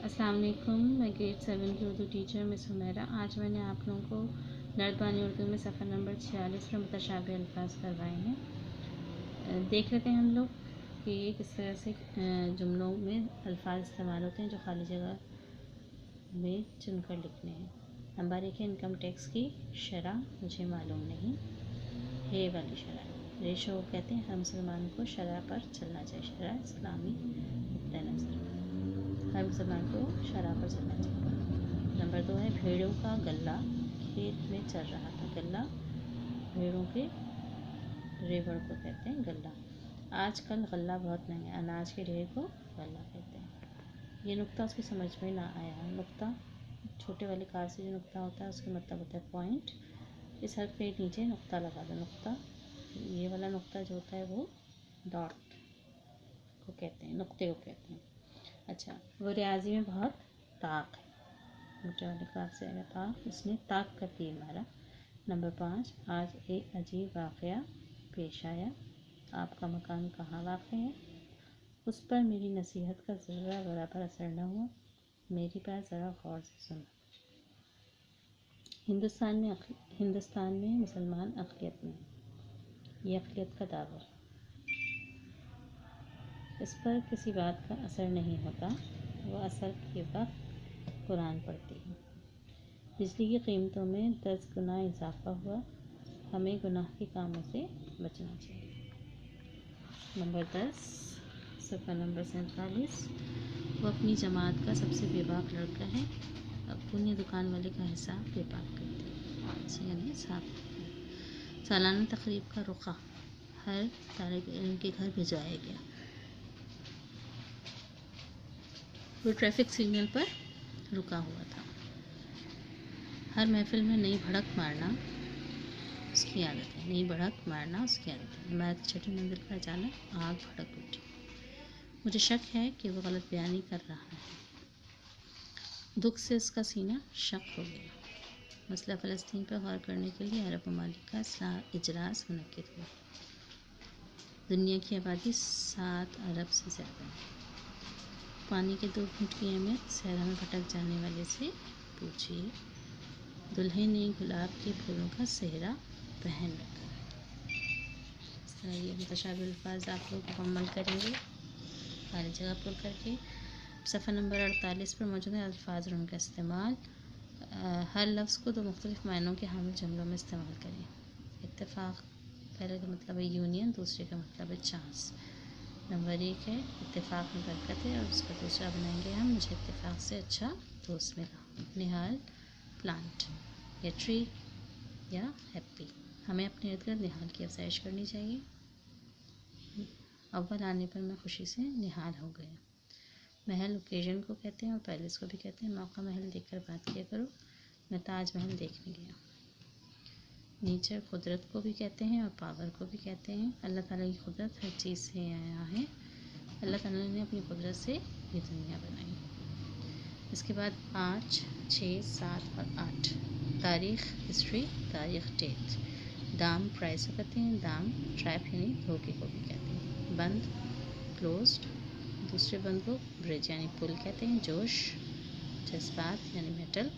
अस्सलाम वालेकुम। मैं ग्रेड 7 की उर्दू टीचर मिस हुमैरा। आज मैंने आप लोगों को नर्दबानी उर्दू में सफ़र नंबर 46 में मुतशाबिह अल्फाज करवाए हैं। देख लेते हैं हम लोग कि ये किस तरह से जुमलों में अल्फाज इस्तेमाल होते हैं जो खाली जगह में चुनकर लिखने हैं। नंबर 1 है इनकम टैक्स की शरह मुझे मालूम नहीं। ये वाली शरह रेशो कहते हैं हर मुसलमान को शरह पर चलना चाहिए। शरह इस्लामी नुक्ता नज़र, हर मुसलमान को शरह पर चलना चाहिए। नंबर 2 है भेड़ों का गल्ला खेत में चल रहा था। गल्ला भेड़ों के रेवड़ को कहते हैं गल्ला। आजकल गल्ला बहुत महंगा है। अनाज के ढेर को गल्ला कहते हैं। ये नुक्ता उसकी समझ में ना आया। नुक्ता छोटे वाले कार से जो नुक्ता होता है उसका मतलब होता है पॉइंट। इस हर्फ के नीचे नुक्ता लगा दो। नुक्ता ये वाला नुक्ता जो होता है वो डॉट को कहते हैं, नुक्ते को कहते हैं। अच्छा, वो रियाजी में बहुत ताक है। मोटे वाले कार से आएगा ताक, उसने ताक कर दिए मारा। नंबर 5 आज एक अजीब वाक़या पेश आया। आपका मकान कहाँ वाक़ है? उस पर मेरी नसीहत का ज़रा बराबर असर न हुआ। मेरी बात ज़रा गौर से सुनो। हिंदुस्तान में मुसलमान अक़लियत में, ये अक़लियत का दावा। इस पर किसी बात का असर नहीं होता। वह असर के वक्त कुरान पढ़ती है। बिजली की कीमतों में 10 गुना इजाफा हुआ। हमें गुनाह के कामों से बचना चाहिए। नंबर 10 सफ़ा नंबर 47 वो अपनी जमात का सबसे बेबाक लड़का है। अब्बू ने दुकान वाले का हिसाब बेबाक कर दिया, यानी साफ। सालाना तकरीब का रुखा हर तालिब इल्म के घर भिजवाया गया। वो ट्रैफिक सिग्नल पर रुका हुआ था। हर महफिल में नई भड़क मारना उसकी आदत है। नई भड़क मारना उसकी आदत है। इमारत की छठी मंजिल पर अचानक आग भड़क उठी। मुझे शक है कि वो गलत बयानी कर रहा है। दुख से उसका सीना शक हो गया। मसला फ़लस्तीन पर गौर करने के लिए अरब ममालिक का इजलास मुनक्किद हुआ। दुनिया की आबादी 7 अरब से ज़्यादा है। पानी के 2 घूंट की अहमियत सहरा में भटक जाने वाले से पूछिए। दुल्हन ने गुलाब के फूलों का सेहरा पहन रखा है। इस तरह ये मुतशाबिह अल्फाज आप लोग मुकम्मल करेंगे खाली जगह पर करके। सफ़ा नंबर 48 पर मौजूद है अल्फाज और उनका इस्तेमाल। हर लफ्ज़ को 2 मुख्तलिफ मायनों के हामिल जुमलों में इस्तेमाल करें। इत्तेफाक पहले का मतलब है यूनियन, दूसरे का मतलब है चांस। नंबर 1 है इत्तेफाक में बरकत है और उसका दूसरा बनाएंगे हम मुझे इत्तेफाक से अच्छा दोस्त मिला। निहाल प्लांट या ट्री या हैप्पी। हमें अपने इर्द गिर्द निहाल की अफजाइश करनी चाहिए। अव्वल आने पर मैं खुशी से निहाल हो गया। महल ओकेजन को कहते हैं और पैलेस को भी कहते हैं। मौका महल देखकर बात किया करो। मैं ताज महल देखने गया। नेचर कुदरत को भी कहते हैं और पावर को भी कहते हैं। अल्लाह ताला की कुदरत हर चीज़ से आया है। अल्लाह ताला ने अपनी कुदरत से ये दुनिया बनाई। इसके बाद 5, 6, 7 और 8 तारीख़ हिस्ट्री, तारीख़ डेट। दाम प्राइस को कहते हैं। दाम ट्रैप यानी धोखे को भी कहते हैं। बंद क्लोज्ड, दूसरे बंद को ब्रिज यानी पुल कहते हैं। जोश जज्बात यानी मेटल,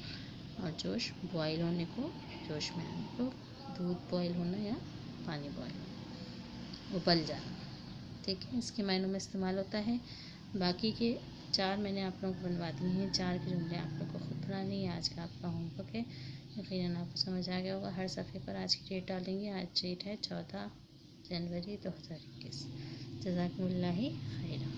और जोश बॉयल होने को, जोश में आने को, दूध बॉयल होना या पानी बॉयल होना, उबल जाना। ठीक है, इसके मायनों में इस्तेमाल होता है। बाकी के 4 मैंने आप लोगों को बनवा दिए हैं। 4 के जुमले आप लोग को खुद बनानी है। आज का आपका होमवर्क है। यकीनन आपको समझ आ गया होगा। हर सफ़े पर आज की डेट डालेंगे। आज डेट है 14 जनवरी 2021। जज़ाकुमुल्लाह खैर।